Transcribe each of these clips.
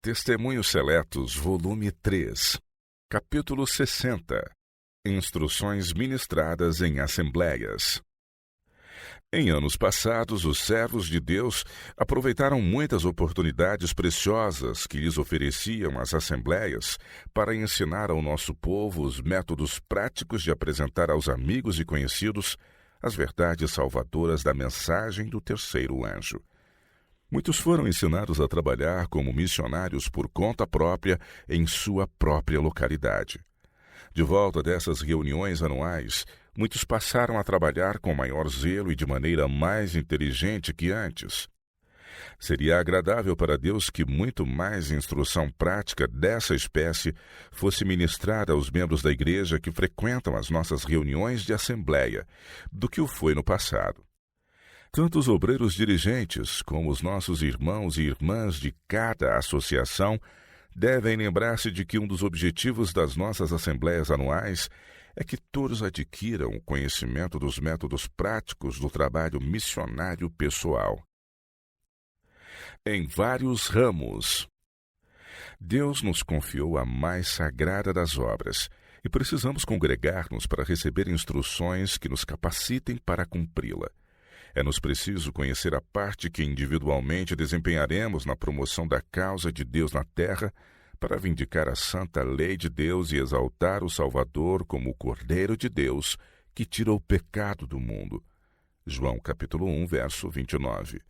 Testemunhos Seletos, volume 3, capítulo 60. Instruções ministradas em assembleias. Em anos passados, os servos de Deus aproveitaram muitas oportunidades preciosas que lhes ofereciam as assembleias para ensinar ao nosso povo os métodos práticos de apresentar aos amigos e conhecidos as verdades salvadoras da mensagem do terceiro anjo. Muitos foram ensinados a trabalhar como missionários por conta própria em sua própria localidade. De volta dessas reuniões anuais, muitos passaram a trabalhar com maior zelo e de maneira mais inteligente que antes. Seria agradável para Deus que muito mais instrução prática dessa espécie fosse ministrada aos membros da igreja que frequentam as nossas reuniões de assembleia do que o foi no passado. Tanto os obreiros dirigentes como os nossos irmãos e irmãs de cada associação devem lembrar-se de que um dos objetivos das nossas assembleias anuais é que todos adquiram o conhecimento dos métodos práticos do trabalho missionário pessoal. Em vários ramos. Deus nos confiou a mais sagrada das obras e precisamos congregar-nos para receber instruções que nos capacitem para cumpri-la. É-nos preciso conhecer a parte que individualmente desempenharemos na promoção da causa de Deus na terra para vindicar a santa lei de Deus e exaltar o Salvador como o Cordeiro de Deus que tira o pecado do mundo. João capítulo 1, verso 29.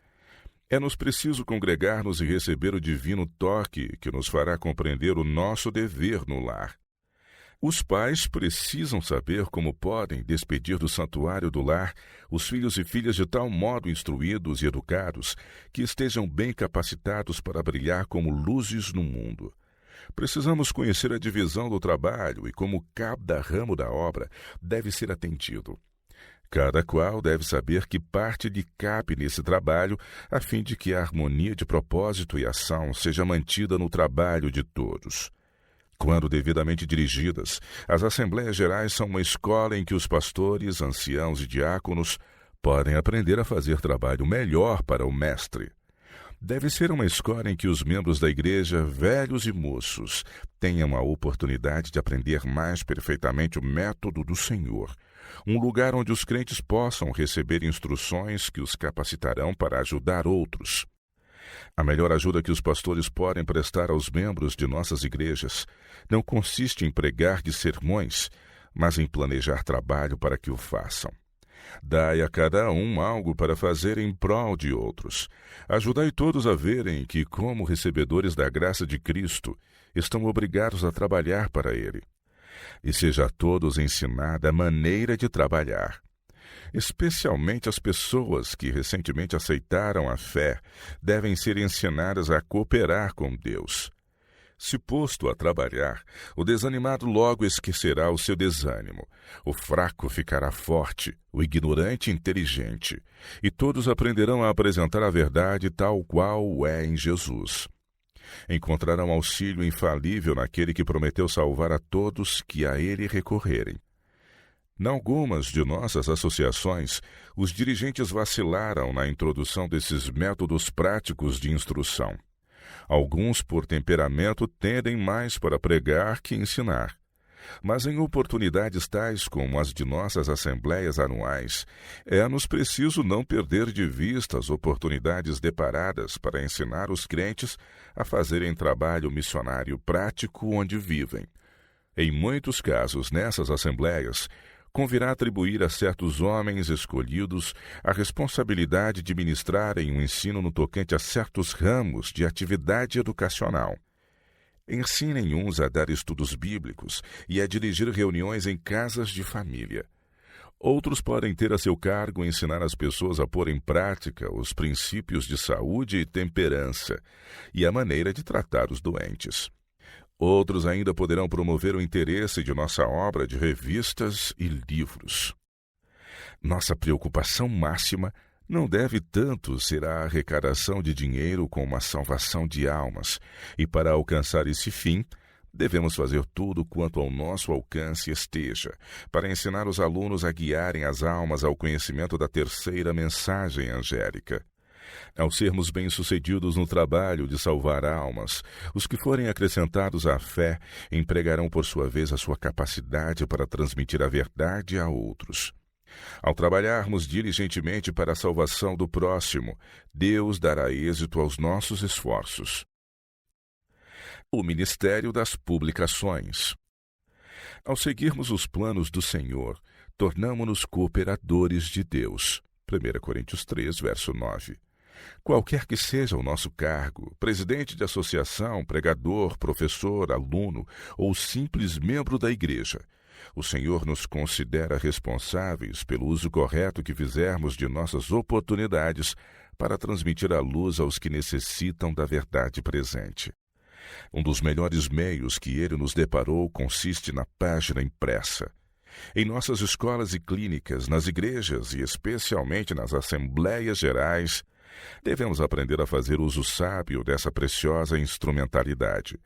É-nos preciso congregar-nos e receber o divino toque que nos fará compreender o nosso dever no lar. Os pais precisam saber como podem despedir do santuário do lar os filhos e filhas de tal modo instruídos e educados que estejam bem capacitados para brilhar como luzes no mundo. Precisamos conhecer a divisão do trabalho e como cada ramo da obra deve ser atendido. Cada qual deve saber que parte lhe cabe nesse trabalho, a fim de que a harmonia de propósito e ação seja mantida no trabalho de todos. Quando devidamente dirigidas, as Assembleias Gerais são uma escola em que os pastores, anciãos e diáconos podem aprender a fazer trabalho melhor para o Mestre. Deve ser uma escola em que os membros da igreja, velhos e moços, tenham a oportunidade de aprender mais perfeitamente o método do Senhor. Um lugar onde os crentes possam receber instruções que os capacitarão para ajudar outros. A melhor ajuda que os pastores podem prestar aos membros de nossas igrejas não consiste em pregar de sermões, mas em planejar trabalho para que o façam. Dai a cada um algo para fazer em prol de outros. Ajudai todos a verem que, como recebedores da graça de Cristo, estão obrigados a trabalhar para Ele. E seja a todos ensinada a maneira de trabalhar. Especialmente as pessoas que recentemente aceitaram a fé devem ser ensinadas a cooperar com Deus. Se posto a trabalhar, o desanimado logo esquecerá o seu desânimo, o fraco ficará forte, o ignorante inteligente, e todos aprenderão a apresentar a verdade tal qual é em Jesus. Encontrarão auxílio infalível naquele que prometeu salvar a todos que a ele recorrerem. Em algumas de nossas associações, os dirigentes vacilaram na introdução desses métodos práticos de instrução. Alguns, por temperamento, tendem mais para pregar que ensinar. Mas em oportunidades tais como as de nossas assembleias anuais, é-nos preciso não perder de vista as oportunidades deparadas para ensinar os crentes a fazerem trabalho missionário prático onde vivem. Em muitos casos, nessas assembleias, convirá atribuir a certos homens escolhidos a responsabilidade de ministrarem um ensino no tocante a certos ramos de atividade educacional. Ensinem uns a dar estudos bíblicos e a dirigir reuniões em casas de família. Outros podem ter a seu cargo ensinar as pessoas a pôr em prática os princípios de saúde e temperança e a maneira de tratar os doentes. Outros ainda poderão promover o interesse de nossa obra de revistas e livros. Nossa preocupação máxima não deve tanto ser a arrecadação de dinheiro como a salvação de almas, e para alcançar esse fim, devemos fazer tudo quanto ao nosso alcance esteja, para ensinar os alunos a guiarem as almas ao conhecimento da terceira mensagem angélica. Ao sermos bem-sucedidos no trabalho de salvar almas, os que forem acrescentados à fé empregarão por sua vez a sua capacidade para transmitir a verdade a outros. Ao trabalharmos diligentemente para a salvação do próximo, Deus dará êxito aos nossos esforços. O Ministério das Publicações. Ao seguirmos os planos do Senhor, tornamo-nos cooperadores de Deus. 1 Coríntios 3, verso 9. Qualquer que seja o nosso cargo, presidente de associação, pregador, professor, aluno ou simples membro da igreja, o Senhor nos considera responsáveis pelo uso correto que fizermos de nossas oportunidades para transmitir a luz aos que necessitam da verdade presente. Um dos melhores meios que ele nos deparou consiste na página impressa. Em nossas escolas e clínicas, nas igrejas e especialmente nas assembleias gerais, devemos aprender a fazer uso sábio dessa preciosa instrumentalidade.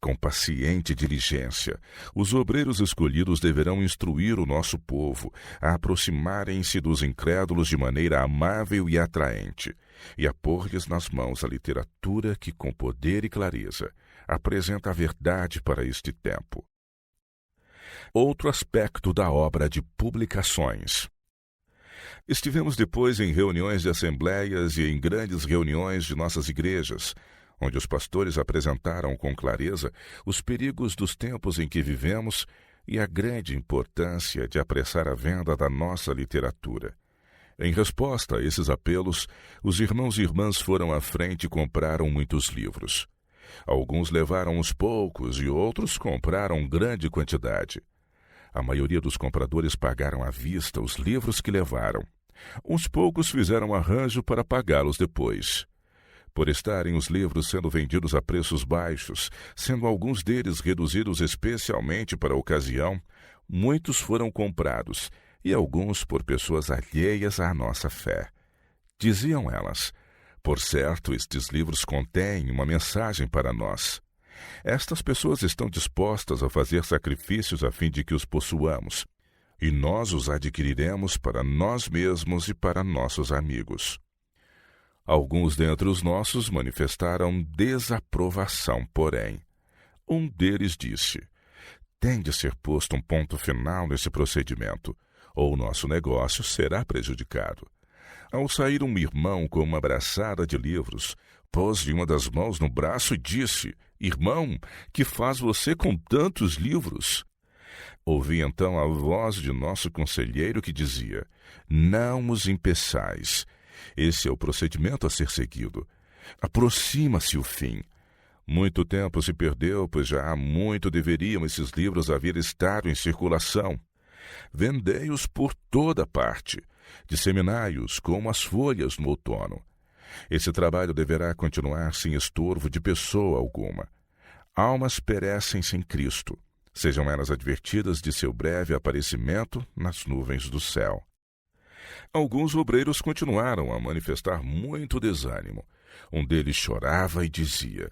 Com paciente diligência, os obreiros escolhidos deverão instruir o nosso povo a aproximarem-se dos incrédulos de maneira amável e atraente, e a pôr-lhes nas mãos a literatura que, com poder e clareza, apresenta a verdade para este tempo. Outro aspecto da obra de publicações. Estivemos depois em reuniões de assembleias e em grandes reuniões de nossas igrejas, onde os pastores apresentaram com clareza os perigos dos tempos em que vivemos e a grande importância de apressar a venda da nossa literatura. Em resposta a esses apelos, os irmãos e irmãs foram à frente e compraram muitos livros. Alguns levaram uns poucos e outros compraram grande quantidade. A maioria dos compradores pagaram à vista os livros que levaram. Uns poucos fizeram arranjo para pagá-los depois. Por estarem os livros sendo vendidos a preços baixos, sendo alguns deles reduzidos especialmente para a ocasião, muitos foram comprados, e alguns por pessoas alheias à nossa fé. Diziam elas: por certo, estes livros contêm uma mensagem para nós. Estas pessoas estão dispostas a fazer sacrifícios a fim de que os possuamos, e nós os adquiriremos para nós mesmos e para nossos amigos. Alguns dentre os nossos manifestaram desaprovação, porém. Um deles disse: tem de ser posto um ponto final nesse procedimento, ou o nosso negócio será prejudicado. Ao sair um irmão com uma braçada de livros, pôs-lhe uma das mãos no braço e disse: irmão, que faz você com tantos livros? Ouvi então a voz de nosso conselheiro que dizia: não os impeçais. Esse é o procedimento a ser seguido. Aproxima-se o fim. Muito tempo se perdeu, pois já há muito deveriam esses livros haver estado em circulação. Vendei-os por toda parte. Disseminai-os como as folhas no outono. Esse trabalho deverá continuar sem estorvo de pessoa alguma. Almas perecem sem Cristo. Sejam elas advertidas de seu breve aparecimento nas nuvens do céu. Alguns obreiros continuaram a manifestar muito desânimo. Um deles chorava e dizia: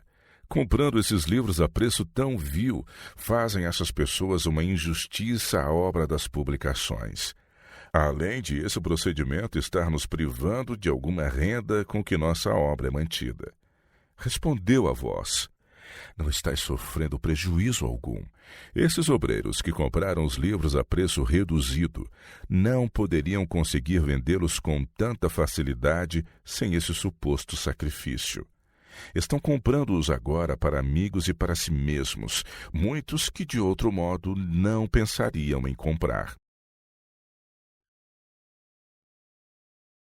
comprando esses livros a preço tão vil, fazem essas pessoas uma injustiça à obra das publicações. Além de esse procedimento estar nos privando de alguma renda com que nossa obra é mantida. Respondeu a voz: não estáis sofrendo prejuízo algum. Esses obreiros que compraram os livros a preço reduzido não poderiam conseguir vendê-los com tanta facilidade sem esse suposto sacrifício. Estão comprando-os agora para amigos e para si mesmos, muitos que de outro modo não pensariam em comprar.